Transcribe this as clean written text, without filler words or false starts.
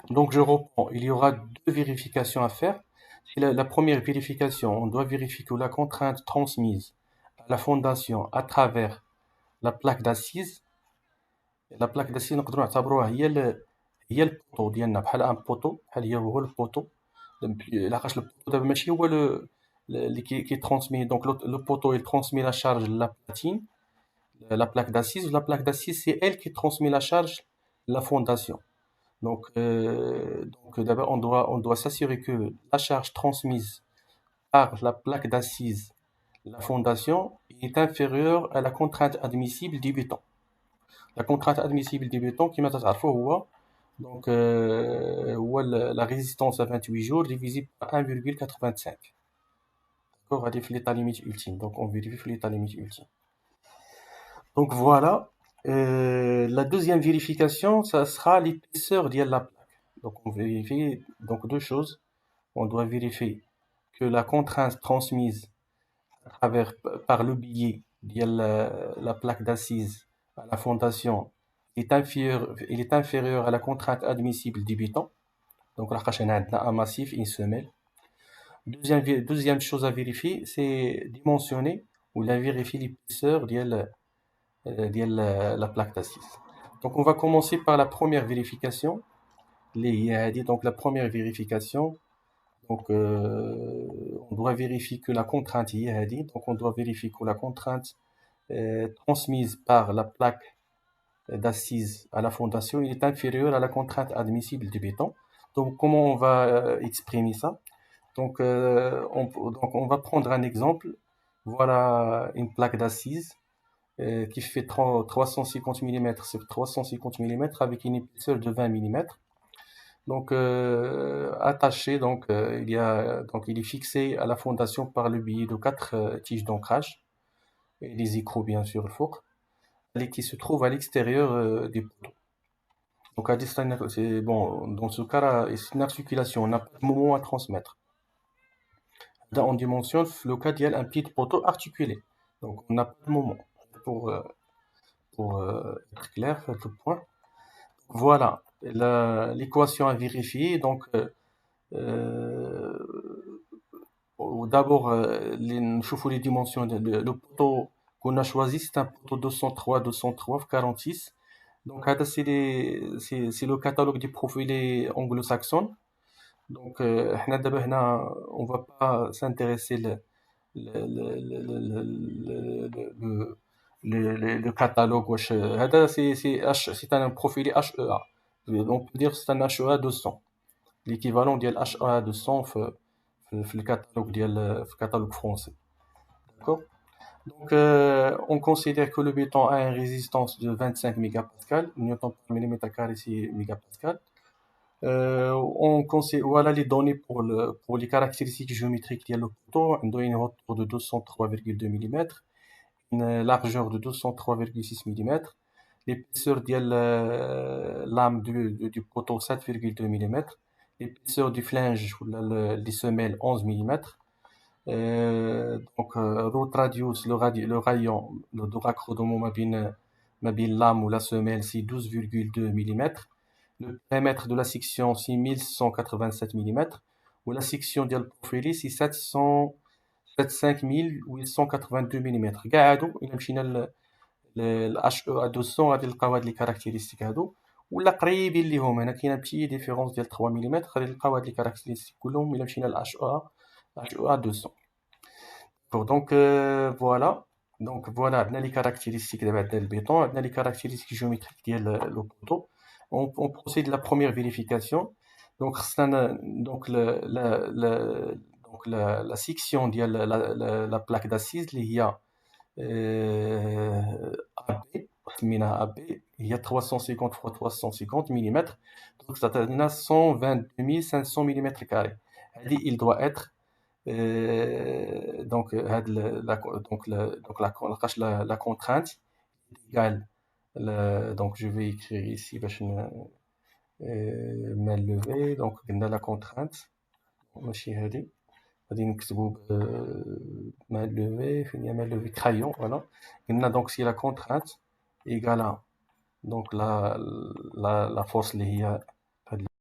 Donc je reprends, il y aura deux vérifications à faire. La première vérification, on doit vérifier que la contrainte transmise à la fondation à travers la plaque d'assise. La plaque d'assise نقدروا نعتبروها هي البوطو ديالنا، بحال ان بوطو، بحال هو البوطو. لحقاش البوطو دابا ماشي هو اللي كي ترونسمي. دونك لو بوطو il transmet la charge la platine, la plaque d'assise. La plaque d'assise, c'est elle qui transmet la charge la fondation. Donc d'abord, on doit s'assurer que la charge transmise par la plaque d'assise, la fondation, est inférieure à la contrainte admissible du béton. La contrainte admissible du béton, qui donc, la résistance à 28 jours divisée par 1,85. D'accord, on vérifie l'état limite ultime. Donc, on vérifie l'état limite ultime. Donc, voilà. La deuxième vérification, ça sera l'épaisseur de la plaque. Donc, on vérifie donc deux choses. On doit vérifier que la contrainte transmise par le biais de la plaque d'assise à la fondation est inférieur à la contrainte admissible du béton. Donc, là, on a un massif, une semelle. Deuxième chose à vérifier, c'est dimensionner ou la vérifier l'épaisseur de la plaque d'assise. Donc, on va commencer par la première vérification. Donc, la première vérification, donc, on doit vérifier que la contrainte donc on doit vérifier que la contrainte transmise par la plaque d'assise à la fondation est inférieure à la contrainte admissible du béton. Donc, comment on va exprimer ça? Donc, on va prendre un exemple. Voilà une plaque d'assise qui fait 350 mm sur 350 mm avec une épaisseur de 20 mm. Donc, attaché, il est fixé à la fondation par le biais de 4 tiges d'ancrage et les écrous, bien sûr, le four, qui se trouvent à l'extérieur des poteaux. Donc, c'est bon, dans ce cas-là, c'est une articulation, on n'a pas de moment à transmettre. Là, on dimensionne le cas d'un petit poteau articulé. Donc, on n'a pas de moment pour, euh, pour être clair, faire le point. Voilà l'équation à vérifier. Donc, d'abord, les dimensions. Le poteau qu'on a choisi, c'est un poteau 203 46. Donc, c'est le catalogue des profilés anglo-saxons. Donc, on va pas s'intéresser le, le, le, le, le catalogue. C'est un profilé HEA. On peut dire que c'est un HEA 200. L'équivalent de HEA 200 في الكتالوج français. D'accord? Donc, on considère que le béton a une résistance de 25 mégapascal, newton par millimètre carré, c'est mégapascal. Voilà les données pour les caractéristiques géométriques de le poteau. On a une hauteur de 203,2 mm, une largeur de 203,6 mm, l'épaisseur de la lame du poteau 7,2 mm, l'épaisseur du flange ou des semelles 11 mm. Donc, root radius, le rayon, le raccorddement ma bin lame ou la semelle, c'est 12,2 mm. Le diamètre de la section, c'est 1187 mm. Ou la section de profilé, c'est 5882 mm. قاعدوا إلا مشينا ل HEA 200 غادي نلقاو هاد لي كاركتيرستيك هادو، ولا قريبين ليهم. هنا كاينه بتي ديفيرونس ديال 3 ملم، غادي نلقاو هاد لي كاركتيرستيك كلهم إلا مشينا ل HEA 200. Donc, voilà. Donc, voilà, عندنا les caractéristiques دابا le béton, عندنا les caractéristiques géométriques ديال le poteau. On procède à la première vérification. Donc, la section ديال la plaque d'assise اللي هي AB، سميناها AB، هي 350 x 350 mm. Donc, ça عندنا 122 500 mm carrés. هذه il doit être donc la contrainte égale donc je vais écrire ici باش main levée. donc قلنا la contrainte ماشي هذه، غادي نكتبوا main levée. فين هي main levée crayon؟ voilà. قلنا donc si la contrainte égale donc la force اللي هي